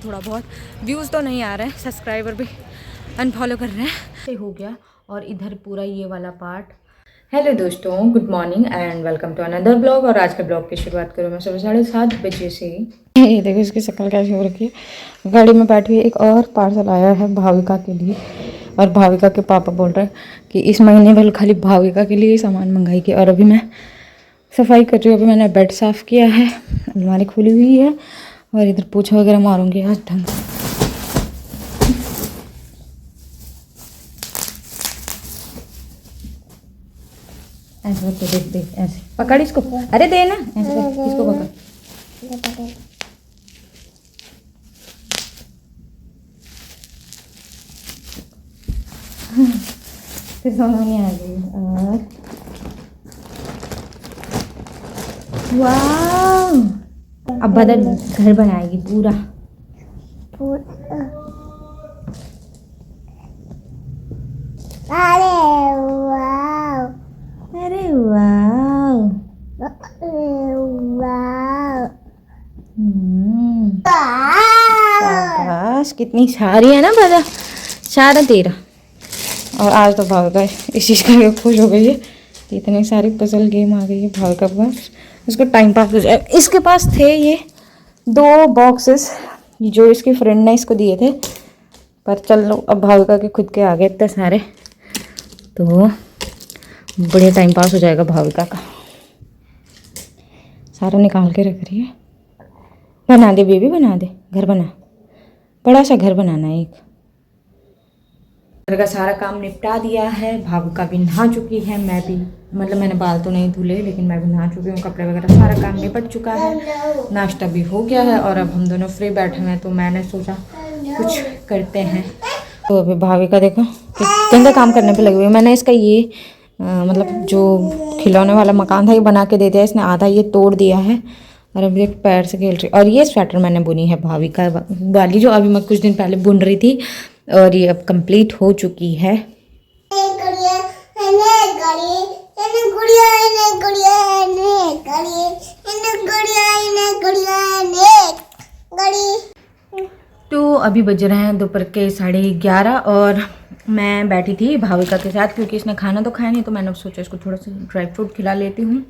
थोड़ा बहुत व्यूज़ तो नहीं आ रहे हैं, सब्सक्राइबर भी अनफॉलो कर रहे हैं। हो गया और इधर पूरा ये वाला पार्ट। हेलो दोस्तों, good morning and welcome to another blog. और आज के ब्लॉग की शुरुआत करूँ मैं सुबह 7:30 बजे से। ये देखो इसकी शक्ल कैसी हो रखी है। गाड़ी में बैठी हुई एक और पार्सल आया है भाविका के लिए, और भाविका के पापा बोल रहे हैं कि इस महीने वाले खाली भाविका के लिए सामान मंगाई की। और अभी मैं सफाई कर रही हूँ। अभी मैंने बेड साफ़ किया है, अलमारी खुली हुई है और इधर पोछा वगैरह मारूंगी आज ढंग से। ऐसे करके देख देख, ऐसे पकड़ इसको, अरे दे ना, ऐसे कर इसको पकड़। फिर समझ नहीं आ गई। और वाह, अब बदल घर बनाएगी पूरा। अरे वाह, अरे वाह, शाबाश, कितनी सारी है ना बजा, सारा तेरा। और आज तो भाविका इस चीज़ का खुश हो गई है, इतनी सारी पजल गेम आ गई है भाविका के पास, इसको टाइम पास हो जाए। इसके पास थे ये 2 बॉक्सेस जो इसकी फ्रेंड ने इसको दिए थे, पर चलो अब भाविका के खुद के आ गए इतने सारे, तो बढ़िया टाइम पास हो जाएगा भाविका का। सारा निकाल के रख रही है। बना दे बेबी, बना दे, घर बना, बड़ा सा घर बनाना है एक। घर का सारा काम निपटा दिया है, भाविका भी नहा चुकी है, मैं भी, मतलब मैंने बाल तो नहीं धुले लेकिन मैं भी नहा चुकी हूँ, कपड़े वगैरह सारा काम निपट चुका है, नाश्ता भी हो गया है और अब हम दोनों फ्री बैठे हैं, तो मैंने सोचा कुछ करते हैं। तो अभी भाविका देखो गंदा काम करने पे लगी हुई है। मैंने इसका ये मतलब जो खिलौने वाला मकान था ये बना के दे दिया, इसने आधा ये तोड़ दिया है और अभी एक पैर से खेल रही। और ये स्वेटर मैंने बुनी है भाविका वाली, जो अभी मैं कुछ दिन पहले बुन रही थी, और ये अब कंप्लीट हो चुकी है। तो अभी बज रहे हैं दोपहर के 11:30 और मैं बैठी थी भाविका के साथ, क्योंकि इसने खाना तो खाया नहीं, तो मैंने सोचा इसको थोड़ा सा ड्राई फ्रूट खिला लेती हूँ।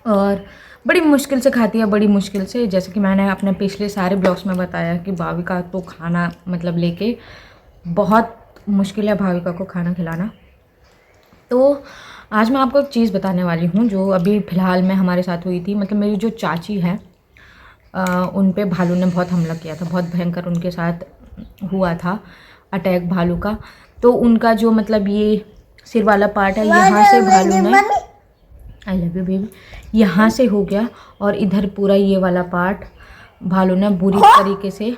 और बड़ी मुश्किल से खाती है, बड़ी मुश्किल से, जैसे कि मैंने अपने पिछले सारे ब्लॉग्स में बताया कि भाविका तो खाना मतलब लेके बहुत मुश्किल है भाविका को खाना खिलाना। तो आज मैं आपको एक चीज़ बताने वाली हूँ जो अभी फ़िलहाल में हमारे साथ हुई थी। मतलब मेरी जो चाची है उन पे भालू ने बहुत हमला किया था, बहुत भयंकर उनके साथ हुआ था अटैक भालू का। तो उनका जो मतलब ये सिर वाला पार्ट है, यहाँ से भालू ने, आई लव यू बेबी, यहाँ से हो गया, और इधर पूरा ये वाला पार्ट भालू ने बुरी तरीके से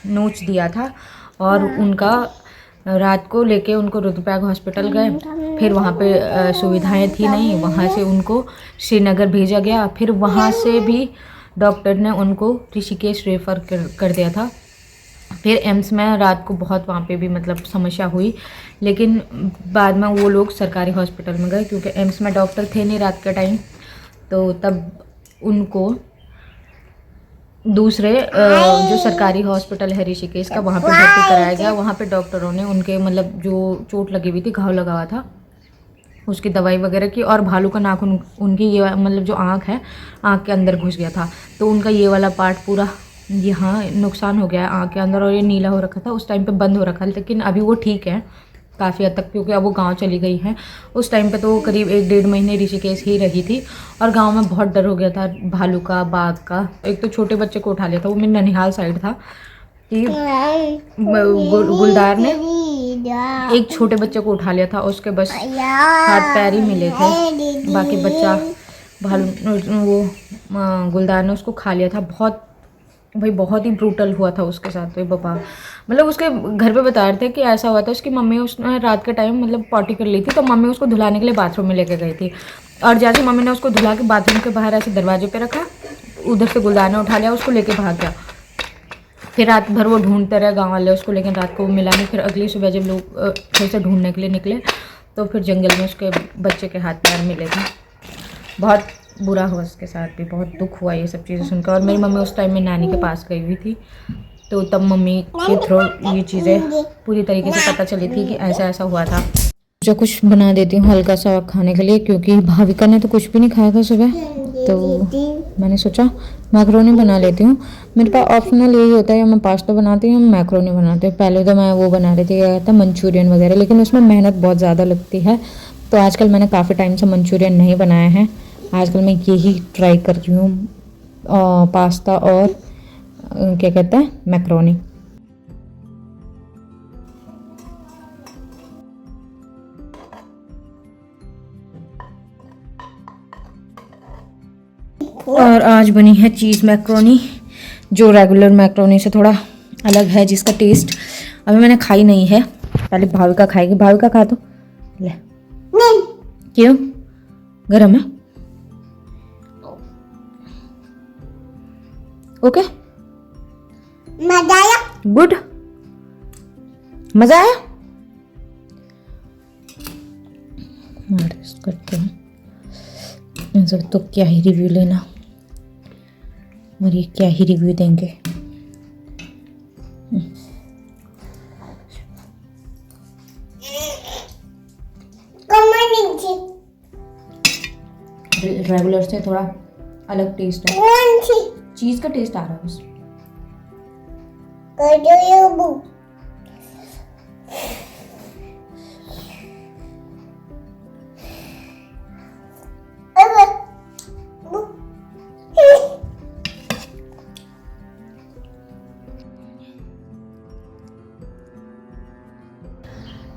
नोच दिया था। और उनका रात को लेके उनको रुद्रप्रयाग हॉस्पिटल गए, फिर वहाँ पे सुविधाएं थी नहीं, वहाँ से उनको श्रीनगर भेजा गया, फिर वहाँ से भी डॉक्टर ने उनको ऋषिकेश रेफ़र कर दिया था। फिर एम्स में रात को बहुत वहाँ पे भी मतलब समस्या हुई, लेकिन बाद में वो लोग सरकारी हॉस्पिटल में गए, क्योंकि एम्स में डॉक्टर थे नहीं रात के टाइम, तो तब उनको दूसरे जो सरकारी हॉस्पिटल है ऋषिकेश का, वहाँ पे भर्ती कराया गया। वहाँ पे डॉक्टरों ने उनके मतलब जो चोट लगी हुई थी, घाव लगा हुआ था, उसकी दवाई वगैरह की। और भालू का नाखून उनकी ये मतलब जो आँख है, आँख के अंदर घुस गया था, तो उनका ये वाला पार्ट पूरा यहाँ नुकसान हो गया है आँख के अंदर, और ये नीला हो रखा था, उस टाइम पे बंद हो रखा था, लेकिन अभी वो ठीक है काफ़ी हद तक, क्योंकि अब वो गांव चली गई है। उस टाइम पे तो करीब 1-1.5 महीने ऋषिकेश ही रही थी, और गांव में बहुत डर हो गया था भालू का, बाघ का। एक तो छोटे बच्चे को उठा लिया था, वो मेरे ननिहाल साइड था, कि गुलदार ने एक छोटे बच्चे को उठा लिया था, उसके बस हाथ पैर ही मिले थे, बाकी बच्चा भालू वो गुलदार ने उसको खा लिया था। बहुत भाई बहुत ही ब्रूटल हुआ था उसके साथ। तो बाबा मतलब उसके घर पे बता रहे थे कि ऐसा हुआ था, उसकी मम्मी उसने रात के टाइम मतलब पॉटी कर ली थी, तो मम्मी उसको धुलाने के लिए बाथरूम में लेके गई थी, और जैसे मम्मी ने उसको धुला के बाथरूम के बाहर ऐसे दरवाजे पे रखा, उधर से गुलदार ने उठा लिया, उसको लेके भाग गया। फिर रात भर वो ढूंढते रहे गाँव वाले उसको, लेकिन रात को वो मिला नहीं। फिर अगली सुबह जब लोग फिर से ढूंढने के लिए निकले, तो फिर जंगल में उसके बच्चे के हाथ पैर मिले थे। बहुत बुरा हुआ उसके साथ भी, बहुत दुख हुआ ये सब चीज़ें सुनकर। और मेरी मम्मी उस टाइम में नानी के पास गई हुई थी, तो तब मम्मी के थ्रू ये चीज़ें पूरी तरीके से पता चली थी कि ऐसा ऐसा हुआ था। जो कुछ बना देती हूँ हल्का सा खाने के लिए, क्योंकि भाविका ने तो कुछ भी नहीं खाया था सुबह, तो मैंने सोचा मैक्रोनी बना लेती हूँ। मेरे पास ऑप्शनल यही होता है, या मैं पास्ता बनाती हूँ या मैक्रोनी बनाती हूँ। पहले तो मैं वो बना रही थी, क्या कहता है, मंचूरियन वगैरह, लेकिन उसमें मेहनत बहुत ज़्यादा लगती है। तो आजकल मैंने काफ़ी टाइम से मंचूरियन नहीं बनाया है। आजकल मैं यही ट्राई कर रही हूँ, पास्ता और क्या कहते हैं, मैक्रोनी। और आज बनी है चीज़ मैक्रोनी, जो रेगुलर मैक्रोनी से थोड़ा अलग है, जिसका टेस्ट अभी मैंने खाई नहीं है। पहले भाविका खाएगी। भाविका खा तो ले। क्यों? गरम है? ओके, मजा आया? गुड, मजा आया? करते हैं तो क्या ही रिव्यू लेना, और ये क्या ही रिव्यू देंगे। रेगुलर से थोड़ा अलग टेस्ट है, चीज का टेस्ट आ रहा है बस।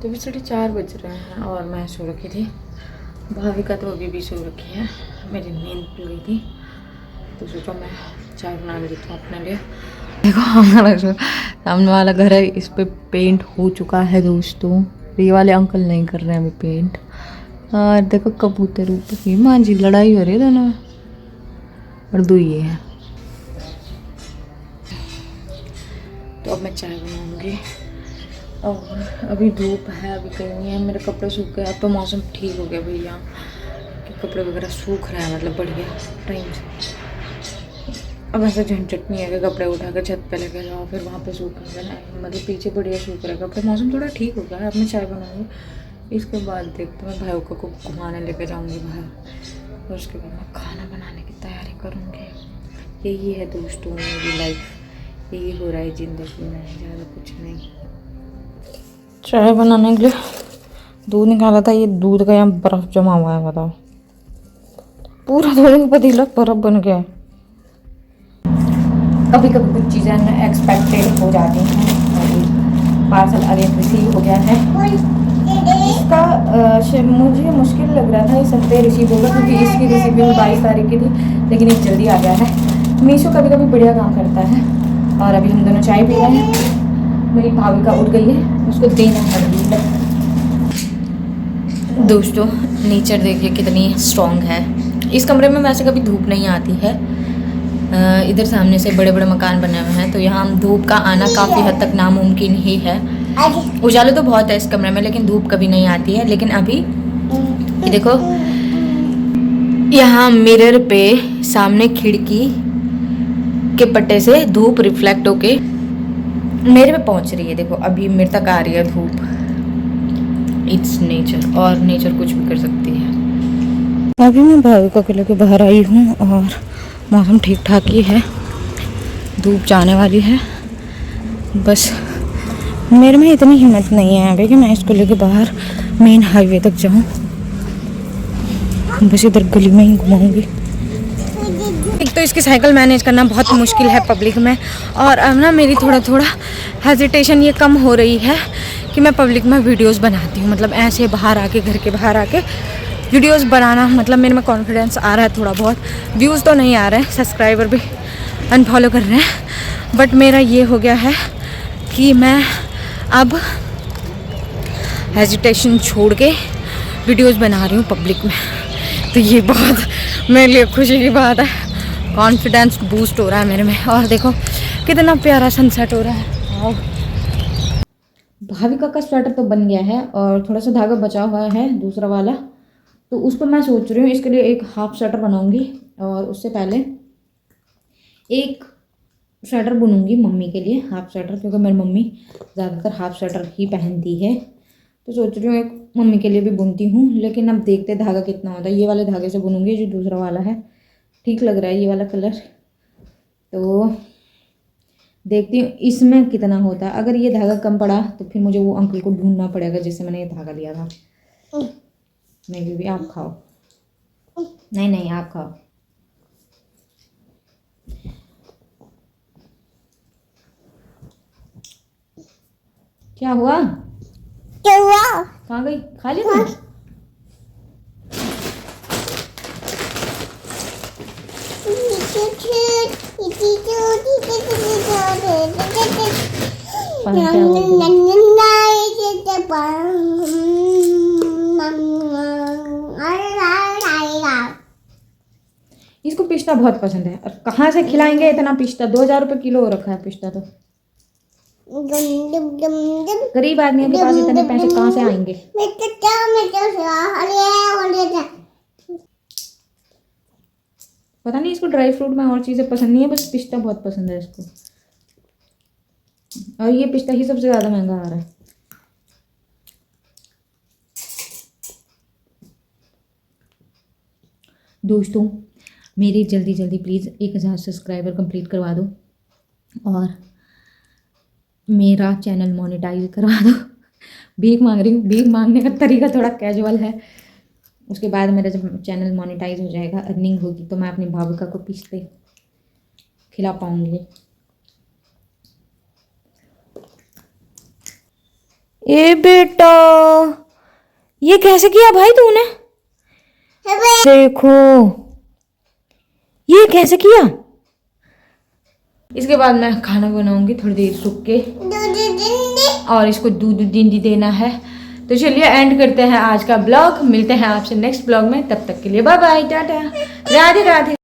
तो भी 4:30 बज रहे हैं और मैं सो रखी थी। भाविका तो अभी भी सो रखी है, मेरी नींद खुल गई थी, तो सोचा मैं चाय बना लेती हूँ अपने लिए। देखो हमारा जो सामने वाला घर है, इस पे पेंट हो चुका है दोस्तों। ये वाले अंकल नहीं कर रहे हैं अभी पेंट। और देखो कबूतर ऊपर, माँ जी लड़ाई हो रही है दोनों में, और दो ये है। तो अब मैं चाय बनाऊँगी, और अभी धूप है, अभी कहीं नहीं है। मेरे कपड़े सूख गए, अब तो मौसम ठीक हो गया भैया, कि कपड़े वगैरह सूख रहे हैं, मतलब बढ़िया टाइम से। अब ऐसा झंझट नहीं है कि कपड़े उठा कर छत पे लेके जाओ फिर वहाँ पे सूखेंगे, नहीं, मतलब पीछे बढ़िया सूख रहे कपड़े। मौसम थोड़ा ठीक हो गया है। अब मैं चाय बनाऊँगी, इसके बाद देखते मैं भाई को घुमाने लेके जाऊँगी बाहर, और उसके बाद मैं खाना बनाने की तैयारी करूँगी। यही है दोस्तों मेरी लाइफ, यही हो रहा है ज़िंदगी में, ज़्यादा कुछ नहीं। चाय बनाने के लिए दूध निकाला था, ये दूध का यहाँ बर्फ़ जमा हुआ है, बताओ, पूरा दूध का पतीला बर्फ़ बन गया है। कभी कभी कुछ चीज़ें अनएक्सपेक्टेड हो जाती हैं। पार्सल अगेन रिसीव हो गया है, इसका मुझे मुश्किल लग रहा था इस हफ्ते रिसीव होगा, क्योंकि इसकी रिसीविंग 22 तारीख की थी, लेकिन ये जल्दी आ गया है। मीशो कभी कभी बढ़िया काम करता है। और अभी हम दोनों चाय पी रहे हैं, मेरी भाभी का उठ गई है, उसको देना है। दोस्तों नेचर देखिए कितनी स्ट्रॉन्ग है। इस कमरे में वैसे कभी धूप नहीं आती है, इधर सामने से बड़े बड़े मकान बने हुए हैं, तो यहाँ धूप का आना काफ़ी हद तक नामुमकिन ही है। उजाला तो बहुत है इस कमरे में, लेकिन धूप कभी नहीं आती है। लेकिन अभी देखो यहाँ मिरर पे सामने खिड़की के पट्टे से धूप रिफ्लेक्ट होके मेरे पे पहुंच रही है। देखो अभी मेरे तक आ रही है धूप। इट्स नेचर, और नेचर कुछ भी कर सकती है। अभी मैं भाविका को लेके बाहर आई हूँ, और मौसम ठीक ठाक ही है, धूप जाने वाली है। बस मेरे में इतनी हिम्मत नहीं है अभी कि मैं इसको लेके बाहर मेन हाईवे तक जाऊँ, बस इधर गली में ही घुमाऊँगी। एक तो इसकी साइकिल मैनेज करना बहुत मुश्किल है पब्लिक में, और अब ना मेरी थोड़ा हेजिटेशन ये कम हो रही है कि मैं पब्लिक में वीडियोस बनाती हूँ, मतलब ऐसे बाहर आके, घर के बाहर आके वीडियोस बनाना, मतलब मेरे में कॉन्फिडेंस आ रहा है थोड़ा बहुत। व्यूज़ तो नहीं आ रहे हैं, सब्सक्राइबर भी अनफॉलो कर रहे हैं, बट मेरा ये हो गया है कि मैं अब हेजिटेशन छोड़ के वीडियोस बना रही हूँ पब्लिक में। तो ये बहुत मेरे लिए खुशी की बात है, कॉन्फिडेंस बूस्ट हो रहा है मेरे में। और देखो कितना प्यारा सनसेट हो रहा है। भाविका का स्वेटर तो बन गया है, और थोड़ा सा धागा बचा हुआ है दूसरा वाला, तो उस पर मैं सोच रही हूँ इसके लिए एक हाफ स्वेटर बनाऊँगी और उससे पहले एक स्वेटर बुनूंगी मम्मी के लिए, हाफ स्वेटर, क्योंकि मेरी मम्मी ज़्यादातर हाफ स्वेटर ही पहनती है। तो सोच रही हूँ एक मम्मी के लिए भी बुनती हूँ, लेकिन अब देखते धागा कितना होता है। ये वाले धागे से बुनूंगी, जो दूसरा वाला है ठीक लग रहा है ये वाला कलर, तो देखती हूँ इसमें कितना होता है। अगर ये धागा कम पड़ा तो फिर मुझे वो अंकल को ढूंढना पड़ेगा जिससे मैंने ये धागा लिया था। नहीं बीबी आप खाओ, नहीं नहीं आप खाओ। क्या हुआ? कहाँ गई? खा लिया तुम? इसको पिस्ता बहुत पसंद है, और कहाँ से खिलाएंगे इतना पिस्ता? 2000 रुपये किलो हो रखा है पिस्ता। तो गरीब आदमियों के पास इतने पैसे कहाँ से आएंगे? पता नहीं इसको ड्राई फ्रूट में और चीज़ें पसंद नहीं है, बस पिस्ता बहुत पसंद है इसको। और ये पिस्ता ही सबसे ज़्यादा महंगा आ रहा है। दोस्तों मेरी जल्दी जल्दी प्लीज़ 1000 सब्सक्राइबर कंप्लीट करवा दो और मेरा चैनल मोनेटाइज करवा दो। भीख मांग रही हूँ, भीख मांगने का तरीका थोड़ा कैजुअल है। उसके बाद मेरा जब चैनल मोनेटाइज हो जाएगा, अर्निंग होगी, तो मैं अपनी भाविका को पिस्ते खिला पाऊंगी। ए बेटा ये कैसे किया भाई तूने? देखो ये कैसे किया। इसके बाद मैं खाना बनाऊंगी थोड़ी देर रुक के, और इसको दूध दिंडी देना है। तो चलिए एंड करते हैं आज का ब्लॉग। मिलते हैं आपसे नेक्स्ट ब्लॉग में, तब तक के लिए बाय बाय, टाटा, राधे राधे।